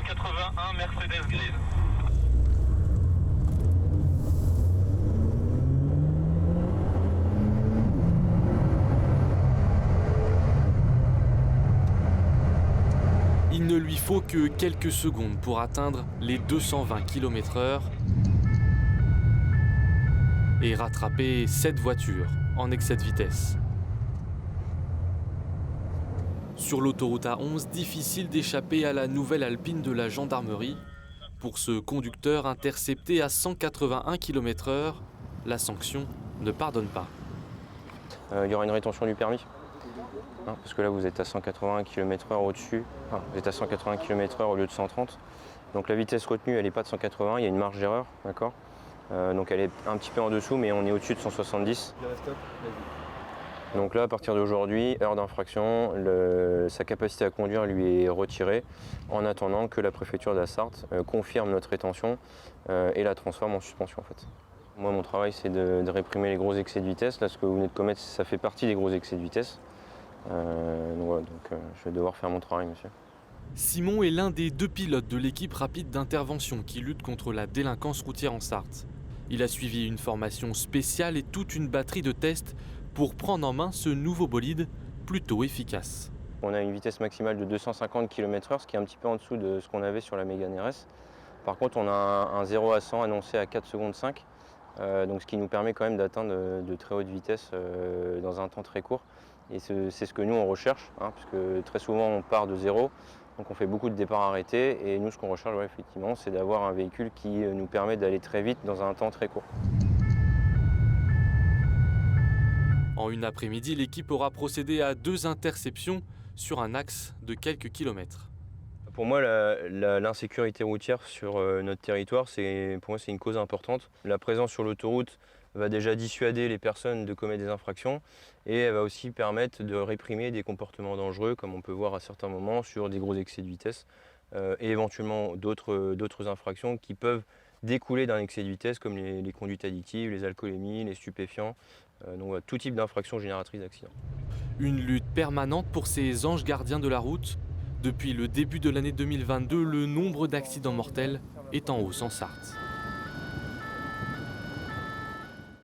181 Mercedes grise. Il ne lui faut que quelques secondes pour atteindre les 220 km/h et rattraper 7 voitures en excès de vitesse. Sur l'autoroute A11, difficile d'échapper à la nouvelle Alpine de la gendarmerie. Pour ce conducteur intercepté à 181 km/h, la sanction ne pardonne pas. Il y aura une rétention du permis. Parce que là vous êtes à 180 km/h au-dessus, vous êtes à 180 km/h au lieu de 130. Donc la vitesse retenue elle n'est pas de 180, il y a une marge d'erreur, d'accord. Donc elle est un petit peu en dessous, mais on est au-dessus de 170. Donc là à partir d'aujourd'hui, heure d'infraction, sa capacité à conduire lui est retirée en attendant que la préfecture de la Sarthe confirme notre rétention et la transforme en suspension en fait. Moi mon travail c'est de réprimer les gros excès de vitesse. Là ce que vous venez de commettre ça fait partie des gros excès de vitesse. Je vais devoir faire mon travail, monsieur. Simon est l'un des 2 pilotes de l'équipe rapide d'intervention qui lutte contre la délinquance routière en Sarthe. Il a suivi une formation spéciale et toute une batterie de tests pour prendre en main ce nouveau bolide plutôt efficace. On a une vitesse maximale de 250 km/h, ce qui est un petit peu en dessous de ce qu'on avait sur la Mégane RS. Par contre, on a un 0 à 100 annoncé à 4 secondes 5, donc ce qui nous permet quand même d'atteindre de très hautes vitesses dans un temps très court. Et c'est ce que nous on recherche, puisque très souvent on part de zéro, donc on fait beaucoup de départs arrêtés. Et nous ce qu'on recherche effectivement, c'est d'avoir un véhicule qui nous permet d'aller très vite dans un temps très court. En une après-midi, l'équipe aura procédé à 2 interceptions sur un axe de quelques kilomètres. Pour moi, l'insécurité routière sur notre territoire, pour moi, c'est une cause importante. La présence sur l'autoroute va déjà dissuader les personnes de commettre des infractions et elle va aussi permettre de réprimer des comportements dangereux, comme on peut voir à certains moments sur des gros excès de vitesse et éventuellement d'autres infractions qui peuvent découler d'un excès de vitesse, comme les conduites addictives, les alcoolémies, les stupéfiants, donc tout type d'infraction génératrice d'accidents. Une lutte permanente pour ces anges gardiens de la route. Depuis le début de l'année 2022, le nombre d'accidents mortels est en hausse en Sarthe.